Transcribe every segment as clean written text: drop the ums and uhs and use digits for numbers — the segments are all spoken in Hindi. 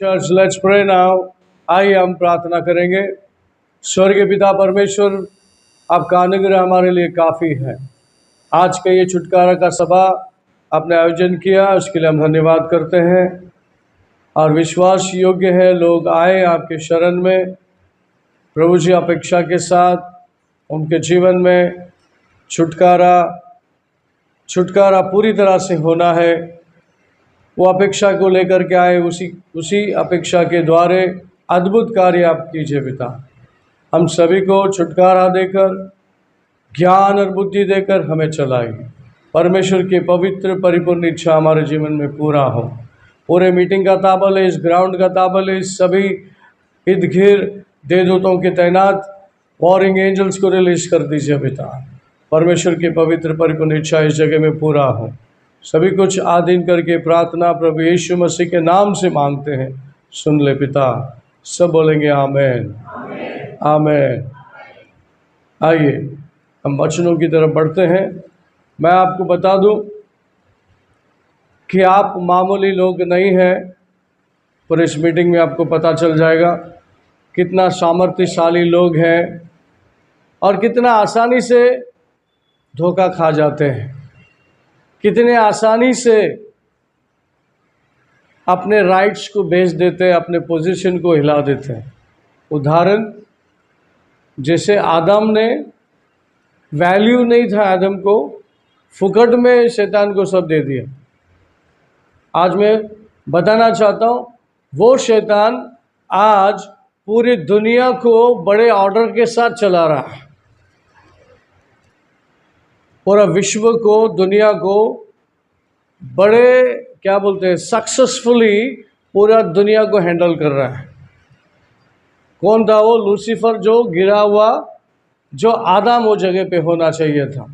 Church, let's pray now. आइए हम प्रार्थना करेंगे। स्वर्गीय पिता परमेश्वर, आपका अनुग्रह हमारे लिए काफ़ी है। आज का ये छुटकारा का सभा आपने आयोजन किया, उसके लिए हम धन्यवाद करते हैं। और विश्वास योग्य है लोग आए आपके शरण में, प्रभु जी अपेक्षा के साथ उनके जीवन में छुटकारा पूरी तरह से होना है। वो अपेक्षा को लेकर के आए, उसी अपेक्षा के द्वारे अद्भुत कार्य आप कीजिए पिता। हम सभी को छुटकारा देकर, ज्ञान और बुद्धि देकर हमें चलाइए। परमेश्वर की पवित्र परिपूर्ण इच्छा हमारे जीवन में पूरा हो। पूरे मीटिंग का ताबल है, इस ग्राउंड का ताबल है, इस सभी इर्द गिर्द देवदूतों के तैनात वॉरिंग एंजल्स को रिलीज कर दीजिए पिता। परमेश्वर की पवित्र परिपूर्ण इच्छा इस जगह में पूरा हो। सभी कुछ आधीन करके प्रार्थना प्रभु यीशु मसीह के नाम से मांगते हैं, सुन ले पिता। सब बोलेंगे आमेन, आमेन। आइए हम वचनों की तरफ बढ़ते हैं। मैं आपको बता दूं कि आप मामूली लोग नहीं हैं, पर इस मीटिंग में आपको पता चल जाएगा कितना सामर्थ्यशाली लोग हैं और कितना आसानी से धोखा खा जाते हैं, कितने आसानी से अपने राइट्स को बेच देते हैं, अपने पोजीशन को हिला देते हैं। उदाहरण, जैसे आदम ने, वैल्यू नहीं था आदम को, फुकट में शैतान को सब दे दिया। आज मैं बताना चाहता हूँ, वो शैतान आज पूरी दुनिया को बड़े ऑर्डर के साथ चला रहा है। पूरा विश्व को, दुनिया को बड़े क्या बोलते हैं, सक्सेसफुली पूरा दुनिया को हैंडल कर रहा है। कौन था वो? लूसीफर, जो गिरा हुआ, जो आदम वो जगह पे होना चाहिए था।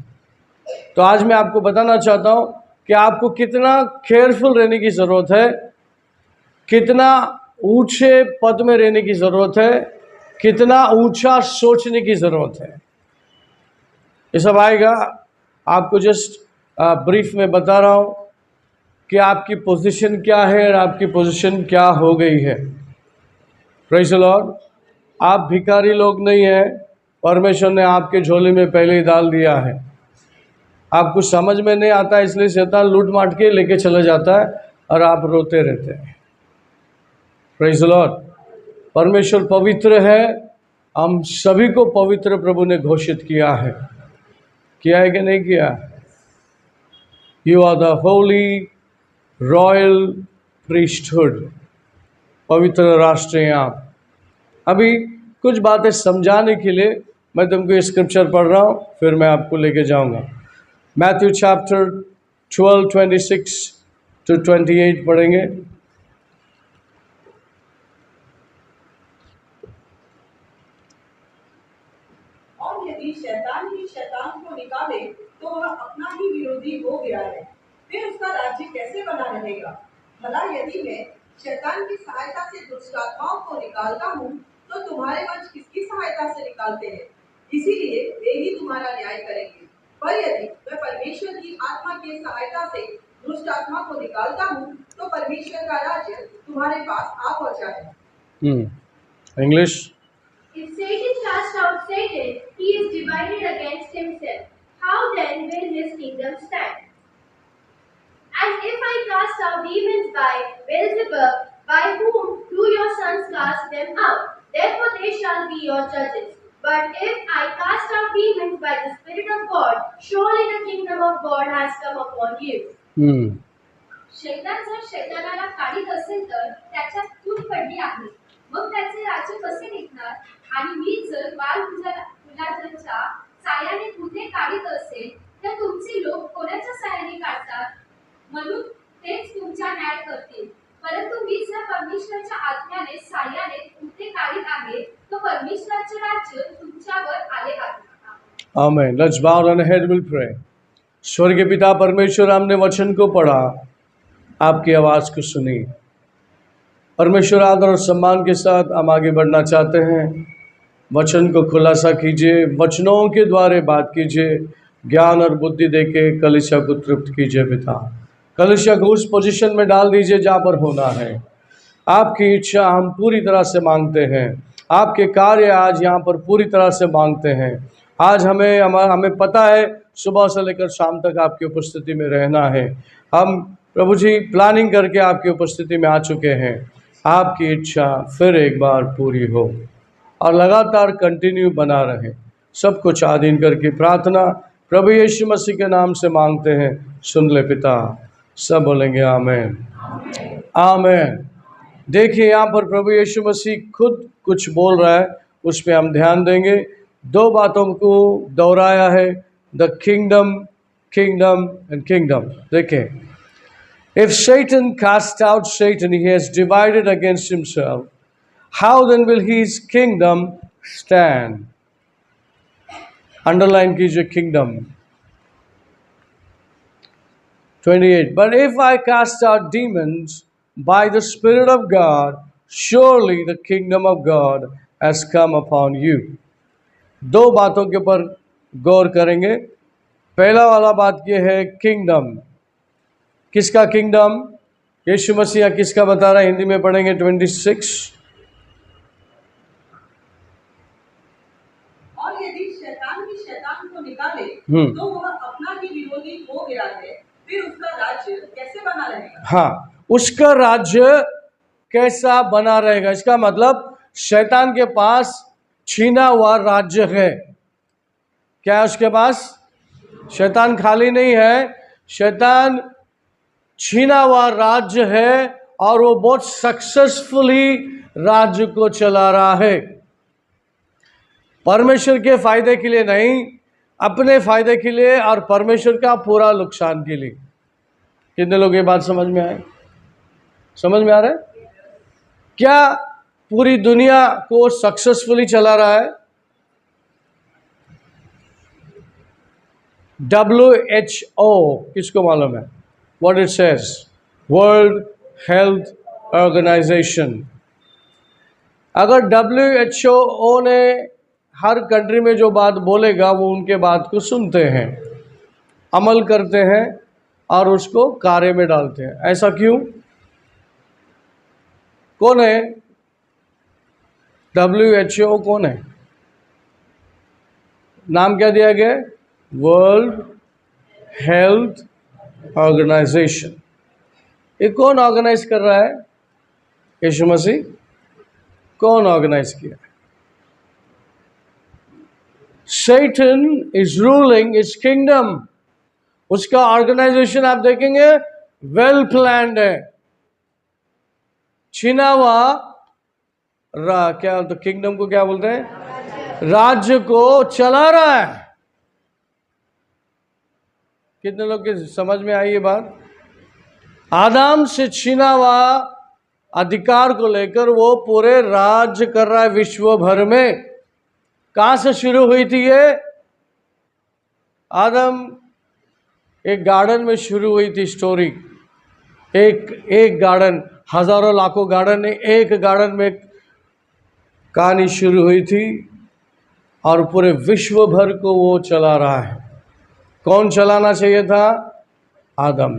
तो आज मैं आपको बताना चाहता हूँ कि आपको कितना केयरफुल रहने की ज़रूरत है, कितना ऊंचे पद में रहने की ज़रूरत है, कितना ऊंचा सोचने की ज़रूरत है। ये सब आएगा। आपको जस्ट ब्रीफ में बता रहा हूँ कि आपकी पोजीशन क्या है और आपकी पोजीशन क्या हो गई है। Praise the Lord. आप भिखारी लोग नहीं हैं, परमेश्वर ने आपके झोले में पहले ही डाल दिया है। आपको समझ में नहीं आता, इसलिए शैतान लूट माट के लेके चला जाता है और आप रोते रहते हैं। Praise the Lord. परमेश्वर पवित्र है, हम सभी को पवित्र प्रभु ने घोषित किया है कि नहीं किया? You are the holy royal priesthood, पवित्र राष्ट्र हैं आप। अभी कुछ बातें समझाने के लिए मैं तुमको स्क्रिप्चर पढ़ रहा हूँ, फिर मैं आपको लेके जाऊँगा। मैथ्यू चैप्टर 12:26 to 28 पढ़ेंगे। और यदि शैतान ही शैतान को निकाले तो वह अपना ही विरोधी हो गया है, फिर उसका राज्य कैसे बना रहेगा? भला यदि मैं शैतान की सहायता से दुष्ट आत्माओं को निकालता हूँ, तो तुम्हारे वंश किसकी सहायता से निकालते हैं? इसीलिए वे ही तुम्हारा न्याय करेंगे। पर यदि मैं परमेश्वर की आत्मा की सहायता से दुष्ट आत्मा को निकालता हूँ, तो परमेश्वर का राज्य तुम्हारे पास आ पहुँचा है। English. If Satan cast out Satan, he is divided against himself. How then will his kingdom stand? And if I cast out demons by Beelzebub, by whom do your sons cast them out? Therefore they shall be your judges. But if I cast out demons by the Spirit of God, surely the kingdom of God has come upon you. शैतान जर शैतानाला काढीत असेल तर त्याच्यात फूट पडली आहे, मग त्याचे राज्य कसे निघणार? आणि मी जर बालफुलाच्या सायाने कुठे काढीत असेल, तर तुमचे लोक कोणाच्या सायाने काढतात? म्हणून तेच तुमचा न्याय करतील. परंतु मी जर परमेश्वराच्या आज्ञाने सायाने कुठे काढीत आहे, तो परमेश्वराचे राज्य तुमच्यावर आले आहे. Amen. Let's bow down our head, we'll pray। स्वर्गीय पिता परमेश्वर, हमने वचन को पढ़ा, आपकी आवाज़ को सुनी। परमेश्वर, आदर और सम्मान के साथ हम आगे बढ़ना चाहते हैं। वचन को खुलासा कीजिए, वचनों के द्वारा बात कीजिए, ज्ञान और बुद्धि देके कलीसिया को तृप्त कीजिए पिता। कलीसिया को उस पोजीशन में डाल दीजिए जहाँ पर होना है। आपकी इच्छा हम पूरी तरह से मांगते हैं। आपके कार्य आज यहाँ पर पूरी तरह से मांगते हैं। आज हमें पता है सुबह से लेकर शाम तक आपकी उपस्थिति में रहना है। हम प्रभु जी प्लानिंग करके आपकी उपस्थिति में आ चुके हैं। आपकी इच्छा फिर एक बार पूरी हो और लगातार कंटिन्यू बना रहे। सब कुछ आधीन करके प्रार्थना प्रभु यीशु मसीह के नाम से मांगते हैं। सुन ले पिता। सब बोलेंगे आमीन आमीन। देखिए यहाँ पर प्रभु यीशु मसीह खुद कुछ बोल रहा है, उस पर हम ध्यान देंगे। दो बातों को दोहराया है, the kingdom, kingdom and kingdom. देखें, if Satan cast out Satan, he has divided against himself. How then will his kingdom stand? Underline कीजिए kingdom. 28. But if I cast out demons by the Spirit of God, surely the kingdom of God has come upon you. दो बातों के ऊपर गौर करेंगे। पहला वाला बात यह है किंगडम। किसका किंगडम? यीशु मसीह किसका बता रहा है? हिंदी में पढ़ेंगे 26। और यदि शैतान भी शैतान को निकाले तो वह अपना ही विरोधी हो गया है, फिर उसका राज्य कैसे बना रहेगा? हाँ, उसका राज्य कैसा बना रहेगा? इसका मतलब शैतान के पास छीना हुआ राज्य है। क्या है उसके पास? शैतान खाली नहीं है, शैतान छीना हुआ राज्य है और वो बहुत सक्सेसफुली राज्य को चला रहा है। परमेश्वर के फायदे के लिए नहीं, अपने फायदे के लिए और परमेश्वर का पूरा नुकसान के लिए। कितने लोग ये बात समझ में आए? समझ में आ रहा है? क्या पूरी दुनिया को सक्सेसफुली चला रहा है? WHO किसको मालूम है? What it says? World Health Organization। अगर WHO ने हर कंट्री में जो बात बोलेगा वो उनके बात को सुनते हैं, अमल करते हैं और उसको कार्य में डालते हैं। ऐसा क्यों? कौन है WHO? कौन है? नाम क्या दिया गया? World health organization. ये कौन ऑर्गेनाइज कर रहा है? यीशु मसीह। कौन ऑर्गेनाइज किया? Satan is ruling its kingdom। उसका ऑर्गेनाइजेशन आप देखेंगे वेल प्लान्ड है। छीना हुआ क्या तो किंगडम को क्या बोलते हैं? राज्य को चला रहा है। कितने लोग की समझ में आई ये बात? आदम से छीना हुआ अधिकार को लेकर वो पूरे राज्य कर रहा है विश्व भर में। कहां से शुरू हुई थी ये? आदम एक गार्डन में शुरू हुई थी स्टोरी। एक गार्डन, हजारों लाखों गार्डन ने एक गार्डन में कहानी शुरू हुई थी और पूरे विश्व भर को वो चला रहा है। कौन चलाना चाहिए था? आदम।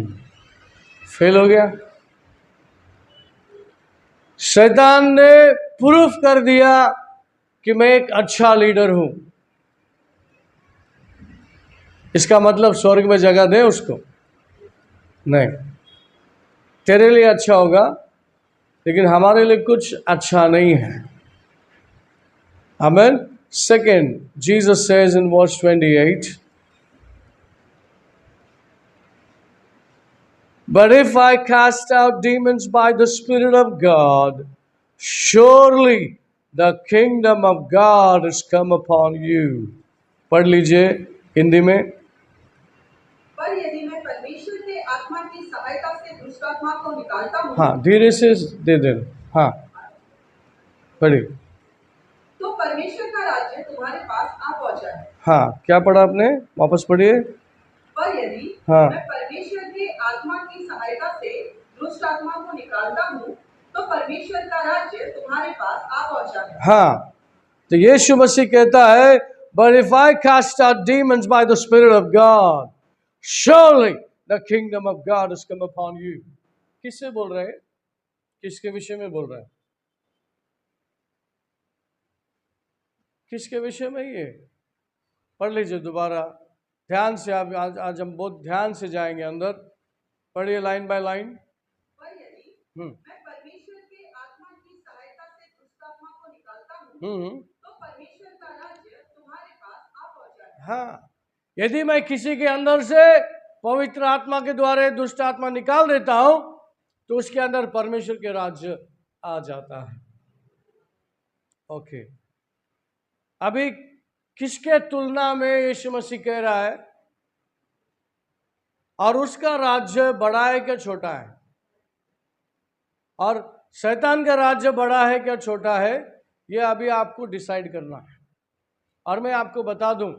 फेल हो गया। शैतान ने प्रूफ कर दिया कि मैं एक अच्छा लीडर हूं। इसका मतलब स्वर्ग में जगह दे उसको? नहीं, तेरे लिए अच्छा होगा लेकिन हमारे लिए कुछ अच्छा नहीं है। आमीन। Second, Jesus says in verse 28, but if I cast out demons by the Spirit of God, surely the kingdom of God has come upon you। पढ़ लीजिए हिंदी में। पर यदि मैं परमेश्वर के आत्मा की सहायता से दुष्ट आत्मा को निकालता हूँ, हाँ, धीरे से दे देना। हाँ, पढ़िए। तो परमेश्वर का राज्य तुम्हारे पास आ पहुंचा है। हाँ, क्या पढ़ा आपने? वापस पढ़िए। पर यदि मैं परमेश्वर के आत्मा की सहायता से दुष्ट आत्मा को निकालता हूँ, तो परमेश्वर का राज्य तुम्हारे पास आ पहुंचा है। हाँ, तो यीशु मसीह कहता है, but if I cast out demons by the Spirit of God, surely the kingdom of God has come upon you। किससे बोल रहे हैं? किसके विषय में बोल रहा है? किसके विषय में ये? पढ़ लीजिए दोबारा ध्यान से। आप आज हम बहुत ध्यान से जाएंगे अंदर। पढ़िए लाइन बाय लाइन। पर यदि हम्म मैं परमेश्वर के आत्मा की सहायता से दुष्ट आत्मा को निकालता हूँ, हम्म तो परमेश्वर का राज्य तुम्हारे पास आ पहुंचा है। हाँ, यदि मैं किसी के अंदर से पवित्र आत्मा के द्वारा दुष्ट आत्मा निकाल देता हूं तो उसके अंदर परमेश्वर के राज्य आ जाता है। ओके, अभी किसके तुलना में यीशु मसीह कह रहा है? और उसका राज्य बड़ा है क्या छोटा है? और शैतान का राज्य बड़ा है क्या छोटा है? यह अभी आपको डिसाइड करना है। और मैं आपको बता दूं,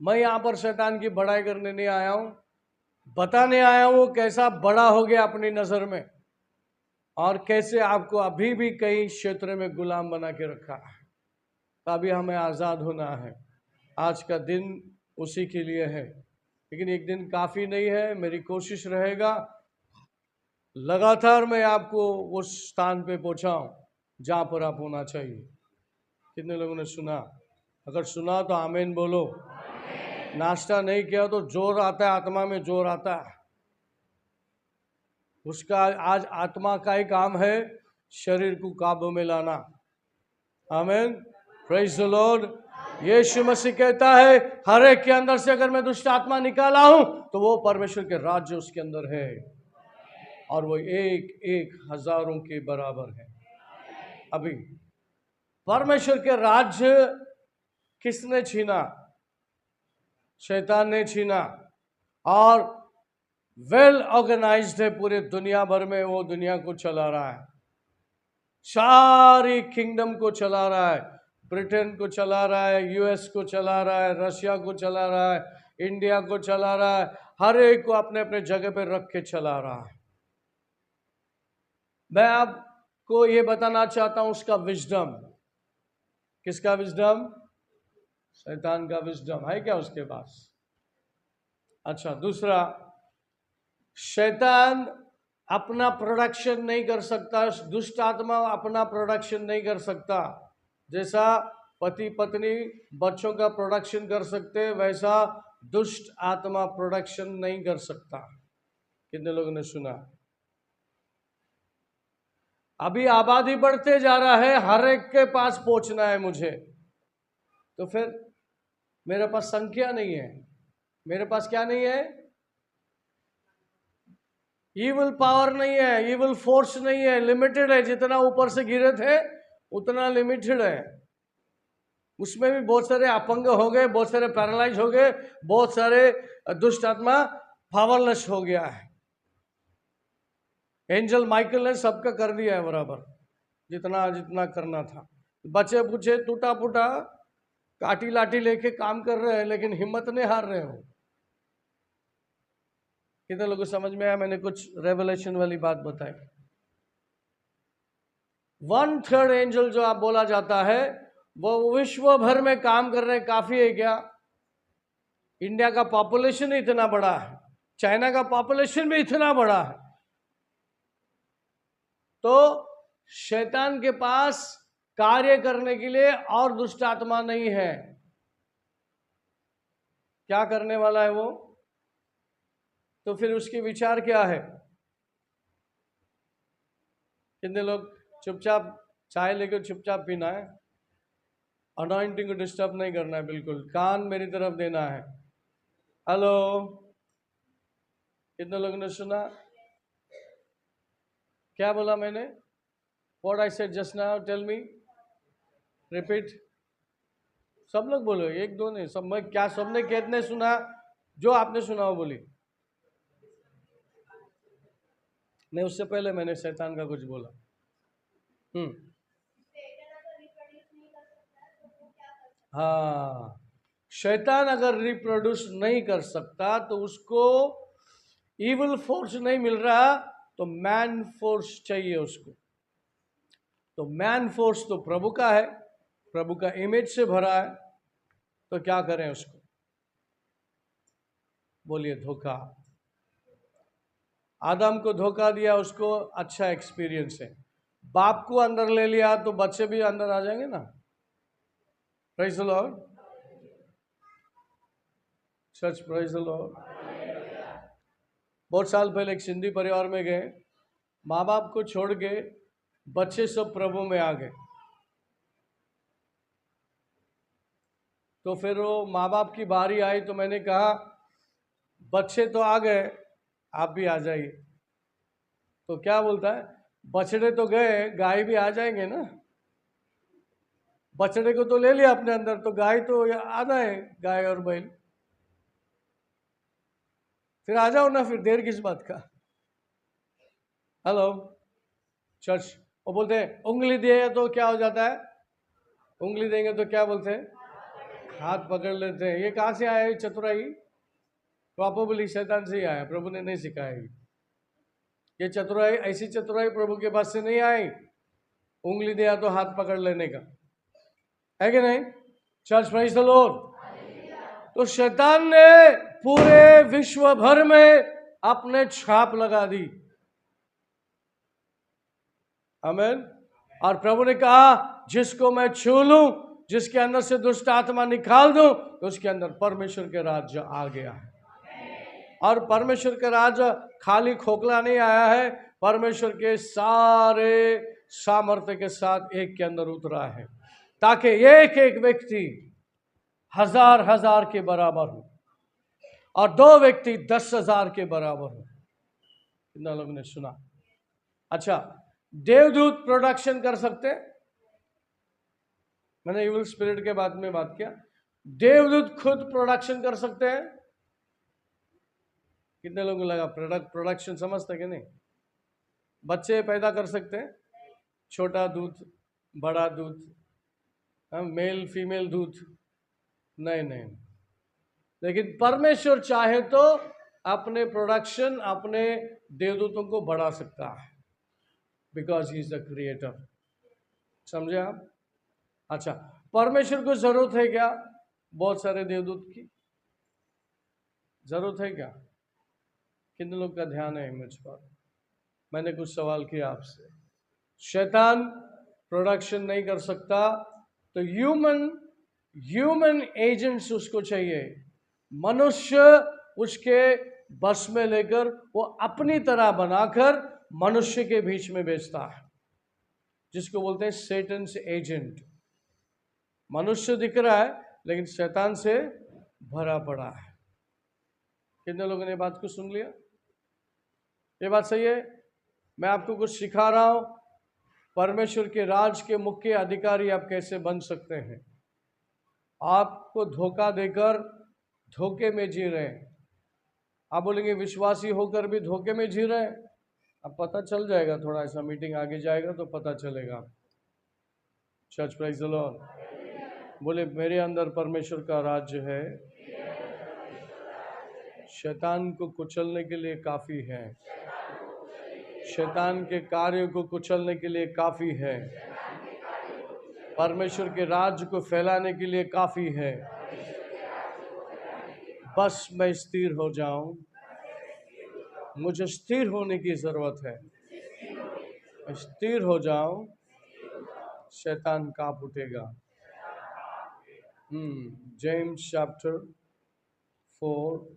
मैं यहां पर शैतान की बड़ाई करने नहीं आया हूं, बताने आया हूं कैसा बड़ा हो गया अपनी नजर में और कैसे आपको अभी भी कई क्षेत्र में गुलाम बना के रखा है। तो अभी हमें आज़ाद होना है। आज का दिन उसी के लिए है, लेकिन एक दिन काफ़ी नहीं है। मेरी कोशिश रहेगा लगातार मैं आपको उस स्थान पे पहुंचाऊं जहां पर आप होना चाहिए। कितने लोगों ने सुना? अगर सुना तो आमीन बोलो। नाश्ता नहीं किया तो जोर आता है, आत्मा में जोर आता है। उसका आज आत्मा का ही काम है शरीर को काबू में लाना। आमीन, प्रेज द लॉर्ड। यीशु मसीह कहता है हर एक के अंदर से अगर मैं दुष्ट आत्मा निकाला हूं तो वो परमेश्वर के राज्य उसके अंदर है और वो एक एक हजारों के बराबर है। अभी परमेश्वर के राज्य किसने छीना? शैतान ने छीना। और वेल ऑर्गेनाइज्ड है, पूरे दुनिया भर में वो दुनिया को चला रहा है, सारी किंगडम को चला रहा है। ब्रिटेन को चला रहा है, यूएस को चला रहा है, रशिया को चला रहा है, इंडिया को चला रहा है। हर एक को अपने अपने जगह पर रख के चला रहा है। मैं आपको ये बताना चाहता हूं उसका विजडम। किसका विजडम? शैतान का विजडम है क्या उसके पास? अच्छा, दूसरा, शैतान अपना प्रोडक्शन नहीं कर सकता, दुष्ट आत्मा अपना प्रोडक्शन नहीं कर सकता। जैसा पति पत्नी बच्चों का प्रोडक्शन कर सकते वैसा दुष्ट आत्मा प्रोडक्शन नहीं कर सकता। कितने लोगों ने सुना? अभी आबादी बढ़ते जा रहा है, हर एक के पास पहुंचना है मुझे, तो फिर मेरे पास संख्या नहीं है। मेरे पास क्या नहीं है? ईविल पावर नहीं है, ईविल फोर्स नहीं है, लिमिटेड है। जितना ऊपर से गिरे थे उतना लिमिटेड है। उसमें भी बहुत सारे अपंग हो गए, बहुत सारे पैरालाइज हो गए, बहुत सारे दुष्ट आत्मा पावरलेस हो गया है। एंजल माइकल ने सबका कर दिया है बराबर, जितना जितना करना था। बचे बुचे टूटा फूटा काटी लाठी लेके काम कर रहे हैं, लेकिन हिम्मत नहीं हार रहे हो। कितने लोगों को समझ में आया? मैंने कुछ रेवलेशन वाली बात बताई। 1/3 एंजल जो आप बोला जाता है वो विश्व भर में काम कर रहे हैं। काफी है क्या? इंडिया का पॉपुलेशन इतना बड़ा है, चाइना का पॉपुलेशन भी इतना बड़ा है, तो शैतान के पास कार्य करने के लिए और दुष्ट आत्मा नहीं है। क्या करने वाला है वो? तो फिर उसके विचार क्या है? कितने लोग चुपचाप चाय लेकर चुपचाप पीना है, अनॉइंटिंग को डिस्टर्ब नहीं करना है, बिल्कुल कान मेरी तरफ देना है। हेलो, कितने लोगों ने सुना? क्या बोला मैंने? What I said just now, tell me, repeat. सब लोग बोलो, एक दो नहीं, सब। मैं क्या सबने कितने सुना? जो आपने सुना वो बोली। नहीं, उससे पहले मैंने शैतान का कुछ बोला। हाँ, शैतान अगर रिप्रोड्यूस नहीं कर सकता तो उसको इविल फोर्स नहीं मिल रहा, तो मैन फोर्स चाहिए उसको। तो मैन फोर्स तो प्रभु का है, प्रभु का इमेज से भरा है, तो क्या करें उसको? बोलिए, धोखा। आदम को धोखा दिया, उसको अच्छा एक्सपीरियंस है। बाप को अंदर ले लिया तो बच्चे भी अंदर आ जाएंगे ना। Praise the Lord church, praise the Lord. बहुत साल पहले एक सिंधी परिवार में गए, माँ बाप को छोड़ के बच्चे सब प्रभु में आ गए। तो फिर वो माँ बाप की बारी आई तो मैंने कहा बच्चे तो आ गए, आप भी आ जाइए। तो क्या बोलता है, बछड़े तो गए, गाय भी आ जाएंगे ना। बछड़े को तो ले लिया अपने अंदर, तो गाय तो आना है, गाय और बैल। फिर आ जाओ ना, फिर देर किस बात का। Hello church. वो बोलते हैं उंगली दिए तो क्या हो जाता है, उंगली देंगे तो क्या बोलते हैं, हाथ पकड़ लेते हैं। ये कहाँ से आया है चतुराई? प्रॉपरली शैतान से ही आया, प्रभु ने नहीं सिखाया। ये चतुराई, ऐसी चतुराई प्रभु के पास से नहीं आई, उंगली दिया तो हाथ पकड़ लेने का, है कि नहीं? Church, praise the Lord. तो शैतान ने पूरे विश्व भर में अपने छाप लगा दी। आमीन। और प्रभु ने कहा जिसको मैं छू लूं, जिसके अंदर से दुष्ट आत्मा निकाल दूं, तो उसके अंदर परमेश्वर के राज्य आ गया है। और परमेश्वर का राज्य खाली खोखला नहीं आया है, परमेश्वर के सारे सामर्थ्य के साथ एक के अंदर उतरा है, ताकि एक एक व्यक्ति 1000 के बराबर हो और 2 व्यक्ति 10,000 के बराबर हो। कितना लोगों ने सुना? अच्छा, देवदूत प्रोडक्शन कर सकते हैं? मैंने इविल स्पिरिट के बारे में बात किया। देवदूत खुद प्रोडक्शन कर सकते हैं? कितने लोगों को लगा प्रोडक्शन समझते कि नहीं? बच्चे पैदा कर सकते हैं, छोटा दूध, बड़ा दूध, मेल फीमेल दूध? नहीं नहीं। लेकिन परमेश्वर चाहे तो अपने प्रोडक्शन, अपने देवदूतों को बढ़ा सकता है, because he is the creator. समझे आप? अच्छा, परमेश्वर को जरूरत है क्या बहुत सारे देवदूत की? जरूरत है क्या? कितने लोग का ध्यान है मुझ पर? मैंने कुछ सवाल किया आपसे। शैतान प्रोडक्शन नहीं कर सकता, तो ह्यूमन एजेंट्स उसको चाहिए। मनुष्य उसके बस में लेकर वो अपनी तरह बनाकर मनुष्य के बीच में भेजता है, जिसको बोलते हैं सैटन्स एजेंट। मनुष्य दिख रहा है लेकिन शैतान से भरा पड़ा है। कितने लोगों ने बात को सुन लिया? ये बात सही है? मैं आपको कुछ सिखा रहा हूं, परमेश्वर के राज के मुख्य अधिकारी आप कैसे बन सकते हैं। आपको धोखा देकर धोखे में जी रहे हैं। आप बोलेंगे विश्वासी होकर भी धोखे में जी रहे हैं। अब पता चल जाएगा, थोड़ा सा मीटिंग आगे जाएगा तो पता चलेगा। Church, praise the Lord. बोले मेरे अंदर परमेश्वर का राज्य है, शैतान को कुचलने के लिए काफी है, शैतान के कार्यों को कुचलने के लिए काफी है, परमेश्वर के राज्य को फैलाने के लिए काफी है। बस मैं स्थिर हो जाऊं, मुझे स्थिर होने की जरूरत है। मैं स्थिर हो जाऊं, शैतान कांप उठेगा। James chapter 4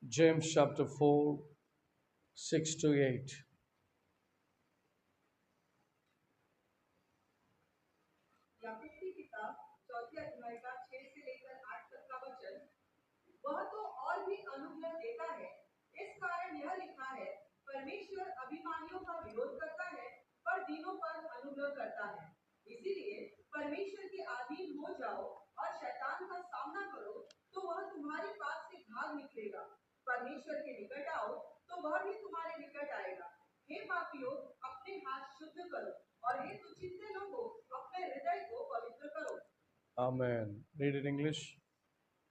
James chapter 4, 6 to 8. याकूब की किताब 4 अध्याय का 6 से लेकर 8 तक का वचन। वह तो और भी अनुग्रह देता है, इस कारण यह लिखा है, परमेश्वर अभिमानियों का विरोध करता है पर दीनों पर अनुग्रह करता है। इसीलिए परमेश्वर के अधीन हो जाओ और शैतान का सामना करो, तो वह तुम्हारे पास से भाग निकलेगा। परमेश्वर के निकट आओ तो वह भी तुम्हारे निकट आएगा। हे पापियों, अपने हाथ शुद्ध करो और Amen. Read it in English.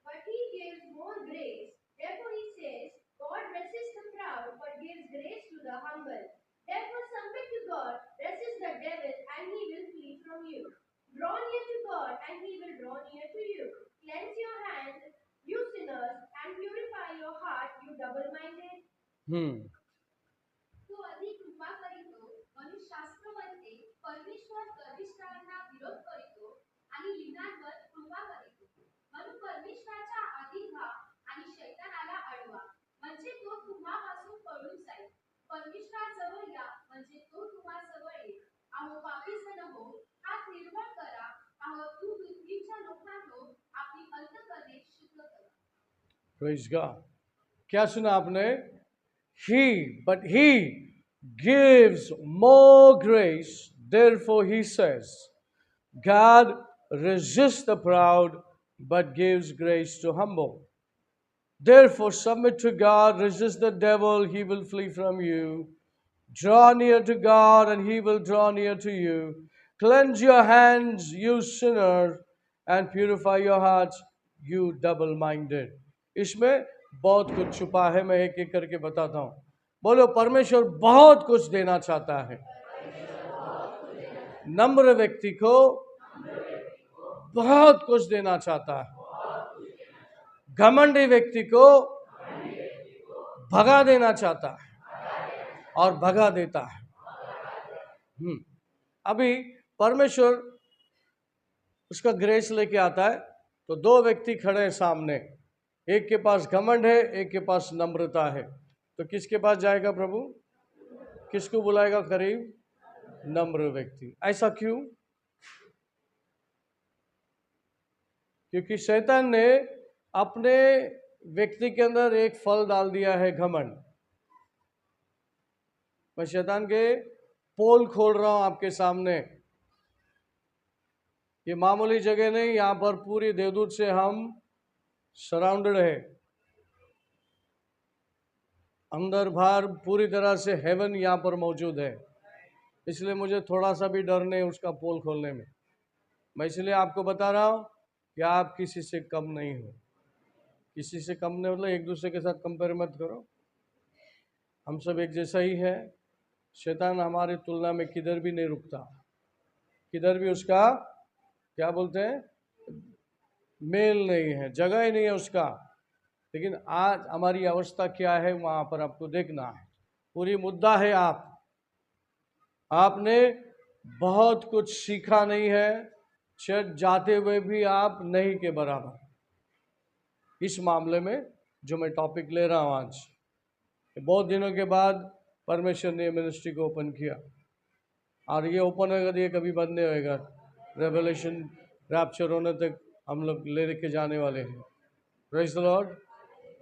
But he gives more grace. Therefore he says, God resists the proud, but gives grace to the humble. Therefore submit to God, resist the devil, and he will flee from you. Draw near to God, and he will draw near to you. Cleanse your hands, you sinners, and purify your heart, you double-minded. तो अधिक कृपा करीतो म्हणून शास्त्र म्हणते परमेश्वर गर्विष्ठांना विरोध करीतो आणि लिनांवर कृपा करीतो म्हणून परमेश्वराच्या आधी व्हा आणि शैतानाला अडवा म्हणजे तो तुम्हापासून पळून जाईल परमेश्वराजवळ या म्हणजे तो तुम्हाजवळ येईल अहो पापीजन हो हात निर्मळ करा अहो तू पृथ्वीच्या लोकांनो आपली अंतःकरणे शुद्ध करा. Praise God. क्या सुना आपने? But he gives more grace. Therefore he says, God resists the proud, but gives grace to humble. Therefore submit to God, resist the devil, he will flee from you. Draw near to God, and he will draw near to you. Cleanse your hands, you sinners, and purify your hearts, you double-minded. इसमें बहुत कुछ छुपा है, मैं एक एक करके बताता हूँ. बोलो, परमेश्वर बहुत कुछ देना चाहता है. नम्र व्यक्ति को बहुत कुछ देना चाहता है. घमंडी व्यक्ति को भगा देना चाहता है और भगा देता है. अभी परमेश्वर उसका ग्रेस लेके आता है, तो दो व्यक्ति खड़े हैं सामने. एक के पास घमंड है, एक के पास नम्रता है. तो किसके पास जाएगा प्रभु? किसको बुलाएगा करीब? नम्र व्यक्ति. ऐसा क्यों? क्योंकि शैतान ने अपने व्यक्ति के अंदर एक फल डाल दिया है, घमंड. मैं शैतान के पोल खोल रहा हूं आपके सामने. ये मामूली जगह नहीं, यहां पर पूरी देवदूत से हम सराउंडेड है. अंदर बाहर पूरी तरह से हेवन यहाँ पर मौजूद है. इसलिए मुझे थोड़ा सा भी डर नहीं उसका पोल खोलने में. मैं इसलिए आपको बता रहा हूँ कि आप किसी से कम नहीं हो. किसी से कम नहीं, मतलब एक दूसरे के साथ कंपेयर मत करो. हम सब एक जैसा ही है. शैतान हमारी तुलना में किधर भी नहीं रुकता, किधर भी उसका क्या बोलते हैं, मेल नहीं है, जगह ही नहीं है उसका. लेकिन आज हमारी अवस्था क्या है वहाँ पर आपको देखना है. पूरी मुद्दा है आपने बहुत कुछ सीखा नहीं है, शायद जाते हुए भी आप नहीं के बराबर. इस मामले में जो मैं टॉपिक ले रहा हूँ आज, बहुत दिनों के बाद परमेश्वर ने मिनिस्ट्री को ओपन किया, और ये ओपन होगा तो ये कभी बंद नहीं होएगा. रेवलेशन रैप्चर होने तक हम लोग ले के जाने वाले हैं. Praise the Lord.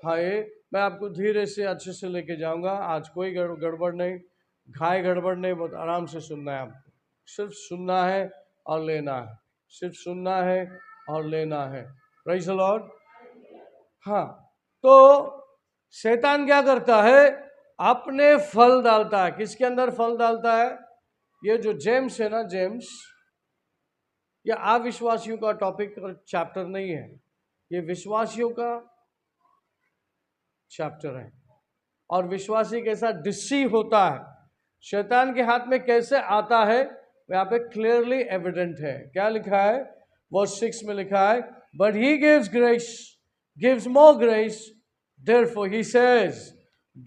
हाँ, ये मैं आपको धीरे से अच्छे से लेके जाऊंगा. आज कोई गड़बड़ नहीं, घाय गड़बड़ नहीं, बहुत आराम से सुनना है आपको. सिर्फ सुनना है और लेना है, सिर्फ सुनना है और लेना है. Praise the Lord. हाँ, तो शैतान क्या करता है? अपने फल डालता है. किसके अंदर फल डालता है? ये जो जेम्स है ना, जेम्स, ये अविश्वासियों का टॉपिक और चैप्टर नहीं है, ये विश्वासियों का चैप्टर है. और विश्वासी कैसा डिसीव होता है, शैतान के हाथ में कैसे आता है, यहाँ पे क्लियरली एविडेंट है. क्या लिखा है? वर्स 6 में लिखा है, but he gives grace, gives more grace. Therefore he says,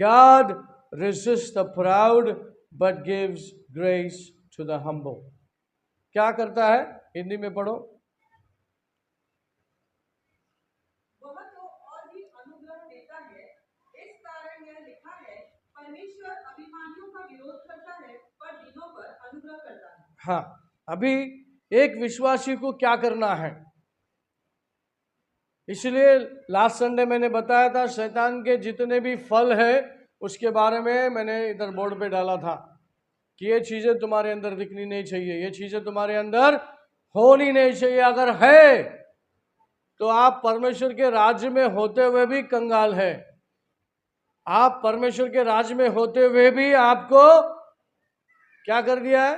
God resist the proud but gives grace to the humble. क्या करता है? हिंदी में पढ़ो. वह तो और भी अनुग्रह देता है. इस कारण यह लिखा है, परमेश्वर अभिमानियों का विरोध करता है पर दीनों पर अनुग्रह करता है. हाँ, अभी एक विश्वासी को क्या करना है? इसलिए लास्ट संडे मैंने बताया था, शैतान के जितने भी फल है उसके बारे में मैंने इधर बोर्ड पे डाला था कि ये चीज़ें तुम्हारे अंदर दिखनी नहीं चाहिए, ये चीज़ें तुम्हारे अंदर होनी नहीं चाहिए. अगर है तो आप परमेश्वर के राज्य में होते हुए भी कंगाल है. आप परमेश्वर के राज्य में होते हुए भी आपको क्या कर दिया है?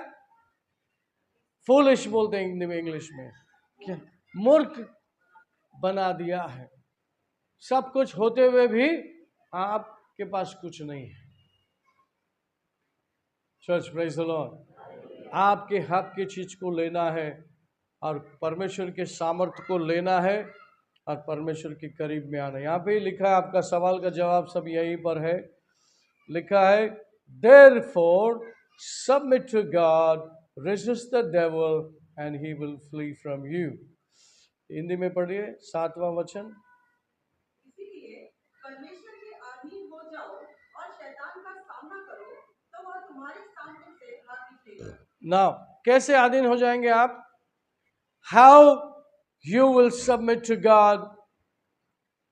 फूलिश बोलते हैं इंग्लिश में. क्या? मूर्ख बना दिया है। सब कुछ होते हुए भी आपके पास कुछ नहीं है। Church praise the Lord. आपके हक की चीज को लेना है और परमेश्वर के सामर्थ्य को लेना है और परमेश्वर के करीब में आना। यहाँ पे ही लिखा है, आपका सवाल का जवाब सब यहीं पर है। लिखा है therefore submit to God, resist the devil and he will flee from you। Hindi में पढ़िए 7वां वचन। इसीलिए परमेश्वर के अधीन हो जाओ और शैतान का सामना करो, तो वह तुम्हारे सामने से भाग निकलेगा। नाउ कैसे अधीन हो जाएंगे आप? How you will submit to God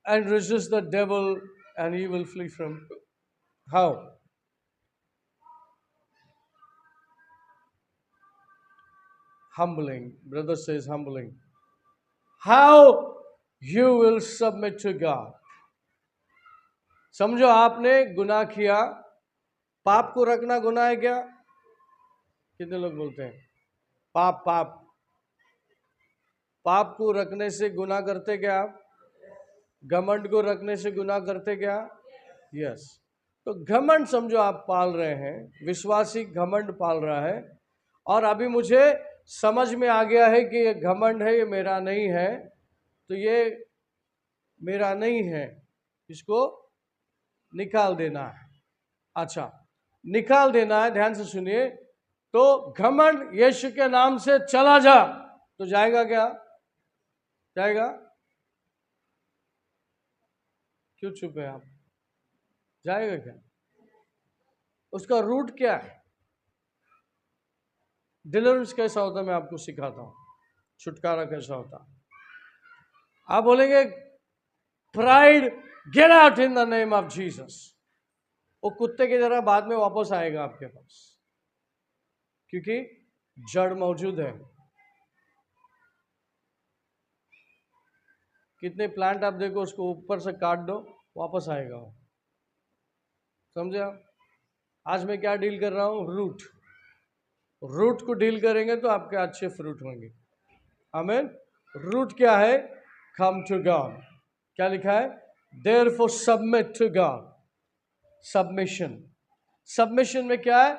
and resist the devil and he will flee from you। How? Humbling. Brother says humbling. How you will submit to God। समझो आपने गुनाह किया। पाप को रखना गुनाह है क्या? कितने लोग बोलते हैं पाप पाप पाप को रखने से गुनाह करते क्या आप? घमंड को रखने से गुनाह करते क्या? यस। तो घमंड समझो आप पाल रहे हैं, विश्वासी घमंड पाल रहा है, और अभी मुझे समझ में आ गया है कि ये घमंड है, ये मेरा नहीं है, तो ये मेरा नहीं है, इसको निकाल देना है। अच्छा, निकाल देना है, ध्यान से सुनिए। तो घमंड यीशु के नाम से चला जा, तो जाएगा क्या? जाएगा? क्यों चुप है आप? जाएगा क्या? उसका रूट क्या है? डिलीवरेंस कैसा होता है मैं आपको सिखाता हूं, छुटकारा कैसा होता। आप बोलेंगे pride get out in the name of Jesus. वो कुत्ते की तरह बाद में वापस आएगा आपके पास, क्योंकि जड़ मौजूद है। कितने प्लांट आप देखो, उसको ऊपर से काट दो, वापस आएगा वो। समझे आप? आज मैं क्या डील कर रहा हूं? रूट। रूट को डील करेंगे तो आपके अच्छे फ्रूट होंगे। आमीन। रूट क्या है? Come to God. क्या लिखा है? Therefore submit to God. Submission. Submission में क्या है?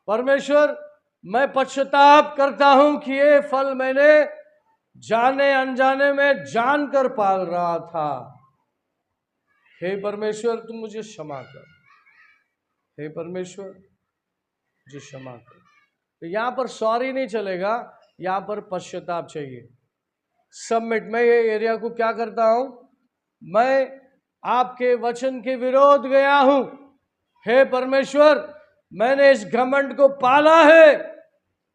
परमेश्वर, मैं पश्चाताप करता हूं कि ये फल मैंने जाने अनजाने में जानकर पाल रहा था। हे परमेश्वर, तुम मुझे क्षमा कर। हे परमेश्वर, मुझे क्षमा कर। तो यहां पर सॉरी नहीं चलेगा, यहां पर पश्चाताप चाहिए। सबमिट। मैं ये एरिया को क्या करता हूं? मैं आपके वचन के विरोध गया हूं। हे परमेश्वर, मैंने इस घमंड को पाला है,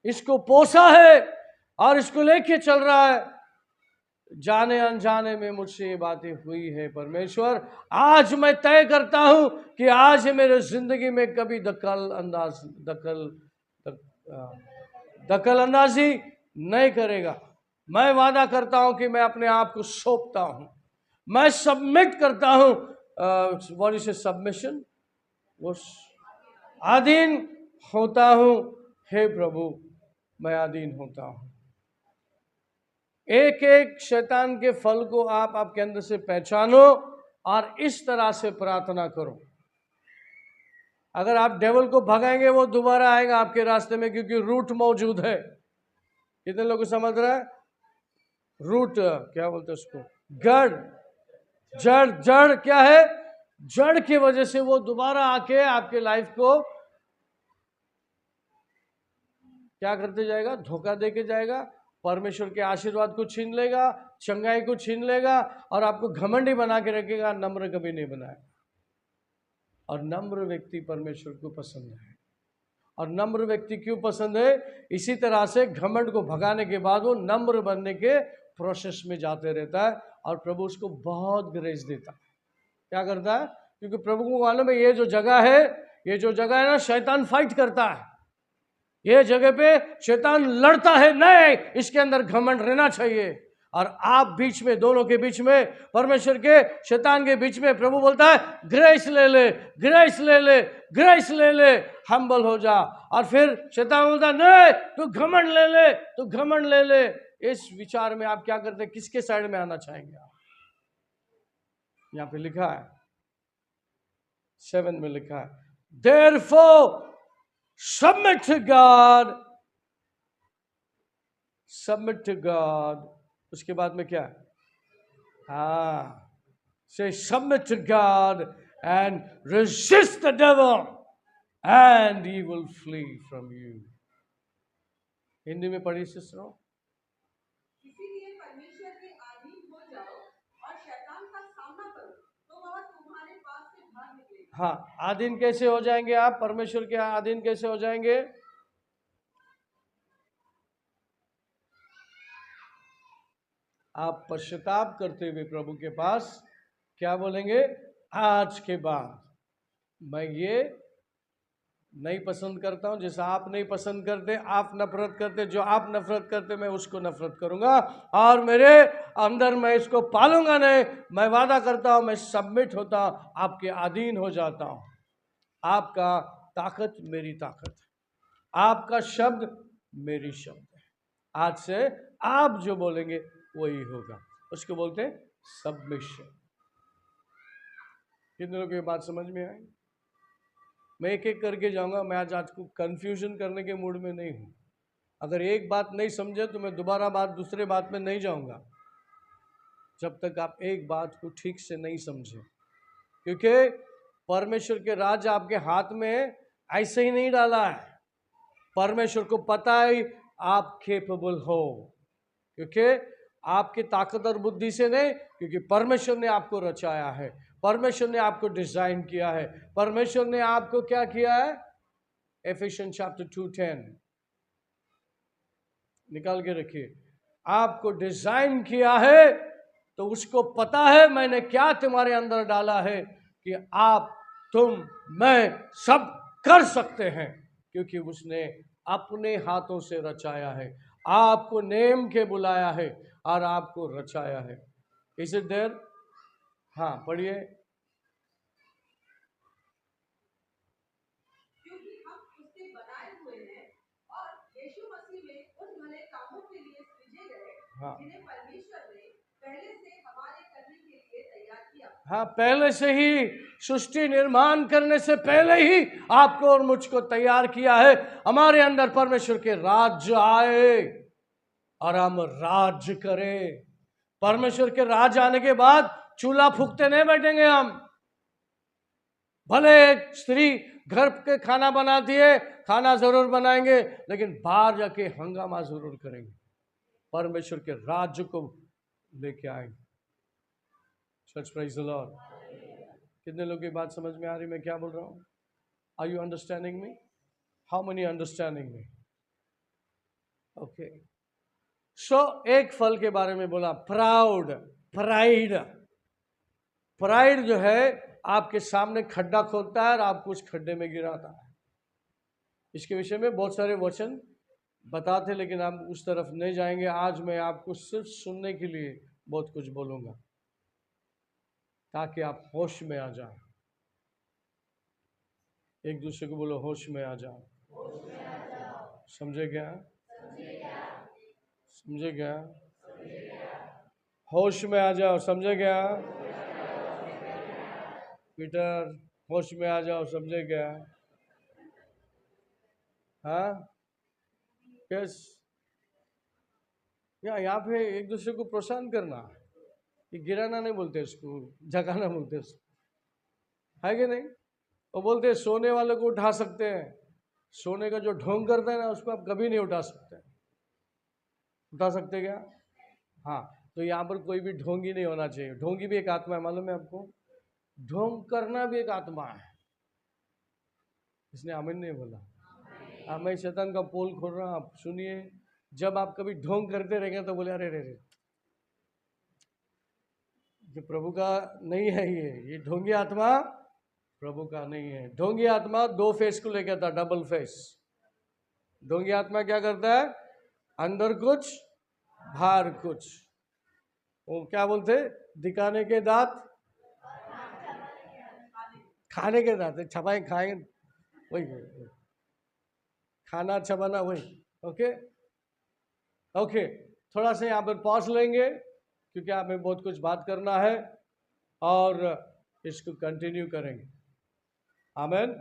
इसको पोसा है और इसको लेके चल रहा है। जाने अनजाने में मुझसे ये बातें हुई है। परमेश्वर, आज मैं तय करता हूं कि आज मेरे जिंदगी में कभी दखल अंदाजी नहीं करेगा। मैं वादा करता हूं कि मैं अपने आप को सौंपता हूं, मैं सबमिट करता हूं। What is submission? वो अधीन होता हूं। हे प्रभु, मैं अधीन होता हूं। एक एक शैतान के फल को आप आपके अंदर से पहचानो और इस तरह से प्रार्थना करो। अगर आप डेविल को भगाएंगे, वो दोबारा आएगा आपके रास्ते में, क्योंकि रूट मौजूद है। कितने लोग समझ रहे हैं? रूट क्या बोलते हैं उसको? जड़। जड़ क्या है? जड़ की वजह से वो दोबारा आके आपके लाइफ को क्या करते जाएगा? धोखा देके जाएगा। परमेश्वर के आशीर्वाद को छीन लेगा, चंगाई को छीन लेगा और आपको घमंडी बना के रखेगा। नम्र कभी नहीं बनाएगा। और नम्र व्यक्ति परमेश्वर को पसंद है। और नम्र व्यक्ति क्यों पसंद है? इसी तरह से घमंड को भगाने के बाद वो नम्र बनने के प्रोसेस में जाते रहता है और प्रभु उसको बहुत ग्रेस देता है। क्या करता है? क्योंकि प्रभु को मालूम है ये जो जगह है ना, शैतान फाइट करता है। ये जगह पे शैतान लड़ता है, नहीं, इसके अंदर घमंड रहना चाहिए। और आप बीच में, दोनों के बीच में, परमेश्वर के शैतान के बीच में प्रभु बोलता है ग्रेस ले ले, ग्रेस ले ले, ग्रेस ले ले, हम्बल हो जा। और फिर शैतान बोलता है नहीं, तू घमंड ले ले, तू घमंड ले ले। इस विचार में आप क्या करते हैं, किसके साइड में आना चाहेंगे आप? यहां पे लिखा है 7 में लिखा है, therefore submit to God, submit to God। उसके बाद में क्या है? हाँ, say submit to God and resist the devil and he will flee from you। Hindi में पढ़िए सिस्टरों। इसीलिए परमेश्वर के अधीन हो जाओ और शैतान का सामना करो, तो वह तुम्हारे पास से भाग निकलेगा। हाँ, अधीन कैसे हो जाएंगे आप? परमेश्वर के अधीन कैसे हो जाएंगे? आप पश्चाताप करते हुए प्रभु के पास क्या बोलेंगे? आज के बाद मैं ये नहीं पसंद करता हूं, जैसा आप नहीं पसंद करते, आप नफरत करते, जो आप नफरत करते मैं उसको नफरत करूंगा और मेरे अंदर मैं इसको पालूंगा नहीं। मैं वादा करता हूं, मैं सबमिट होता हूं, आपके अधीन हो जाता हूं। आपका ताकत मेरी ताकत है, आपका शब्द मेरी शब्द है। आज से आप जो बोलेंगे वही होगा। उसको बोलते हैं सबमिशन। कितने लोगों को ये बात समझ में आई? मैं एक एक करके जाऊंगा। मैं आज को कंफ्यूजन करने के मूड में नहीं हूं। अगर एक बात नहीं समझे तो मैं दोबारा दूसरे बात में नहीं जाऊंगा जब तक आप एक बात को ठीक से नहीं समझे, क्योंकि परमेश्वर के राज आपके हाथ में ऐसे ही नहीं डाला है। परमेश्वर को पता है आप कैपेबल हो, क्योंकि आपकी ताकत और बुद्धि से नहीं, क्योंकि परमेश्वर ने आपको रचाया है, परमेश्वर ने आपको डिजाइन किया है, परमेश्वर ने आपको क्या किया है? एफिशिएंस चैप्टर 2:10 निकाल के रखिए। आपको डिजाइन किया है तो उसको पता है मैंने क्या तुम्हारे अंदर डाला है कि आप, तुम, मैं सब कर सकते हैं, क्योंकि उसने अपने हाथों से रचाया है, आपको नेम के बुलाया है और आपको रचाया है। Is it there? हाँ, पढ़िए। क्योंकि हम उसके बनाए हुए हैं और यीशु मसीह में उन भले कामों के लिए सृजे गए, हाँ जिन्हें परमेश्वर ने पहले से हमारे करने के लिए तैयार किया। हाँ, पहले से ही, सृष्टि निर्माण करने से पहले ही आपको और मुझको तैयार किया है। हमारे अंदर परमेश्वर के राज्य आए और हम राज करें। परमेश्वर के राज आने के बाद चूल्हा फूकते नहीं बैठेंगे हम। भले एक स्त्री घर के खाना बनाती है, खाना जरूर बनाएंगे, लेकिन बाहर जाके हंगामा जरूर करेंगे, परमेश्वर के राज्य को लेके आएंगे। Church, praise the Lord. कितने लोगों की बात समझ में आ रही मैं क्या बोल रहा हूं? Are you understanding me? How many understanding me? Okay. So एक फल के बारे में बोला, प्राउड, प्राइड। प्राइड जो है आपके सामने खड्डा खोदता है और आपको उस खड्डे में गिराता है। इसके विषय में बहुत सारे वचन बताते, लेकिन हम उस तरफ नहीं जाएंगे। आज मैं आपको सिर्फ सुनने के लिए बहुत कुछ बोलूंगा ताकि आप होश में आ जाएं। एक दूसरे को बोलो, होश में आ जाओ। समझे क्या? समझे क्या? होश में आ जाओ। समझे क्या? पीटर, होश में आ जाओ। समझे क्या? हाँ, यस। यहाँ पे एक दूसरे को प्रोत्साहन करना, ये गिराना नहीं बोलते, इसको जगाना बोलते इसको, है कि नहीं? वो बोलते हैं सोने वाले को उठा सकते हैं, सोने का जो ढोंग करता है ना उसको आप कभी नहीं उठा सकते। उठा सकते क्या? हाँ, तो यहाँ पर कोई भी ढोंगी नहीं होना चाहिए। ढोंगी भी एक आत्मा है, मालूम है आपको? ढोंग करना भी एक आत्मा है। इसने आमीन नहीं बोला। अब मैं शैतान का पोल खोल रहा हूँ, आप सुनिए। जब आप कभी ढोंग करते रहेंगे तो बोले अरे रे रे, ये प्रभु का नहीं है, ये ढोंगी आत्मा प्रभु का नहीं है। ढोंगी आत्मा दो फेस को लेकर था, डबल फेस। ढोंगी आत्मा क्या करता है? अंदर कुछ बाहर कुछ। वो क्या बोलते? दिखाने के दांत, खाने के दांत। छपाई खाएंगे वही, खाना अच्छा बना वही। Okay okay. थोड़ा सा यहाँ पर पॉज लेंगे क्योंकि हमें बहुत कुछ बात करना है और इसको कंटिन्यू करेंगे। आमीन।